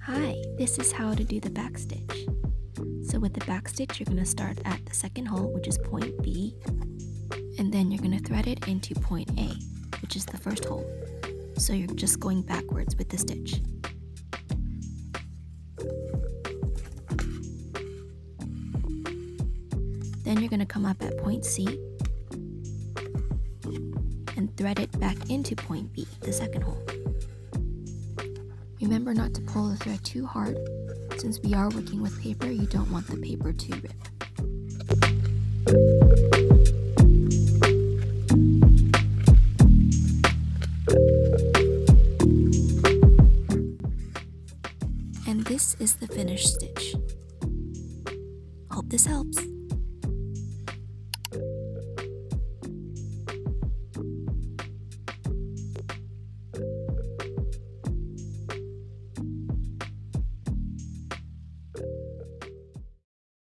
Hi, this is how to do the backstitch. So with the backstitch, you're going to start at the second hole, which is point B, and then you're going to thread it into point A, which is the first hole. So you're just going backwards with the stitch. Then you're going to come up at point C and thread it back into point B, the second hole. Remember not to pull the thread too hard. Since we are working with paper, you don't want the paper to rip. And this is the finished stitch. Hope this helps.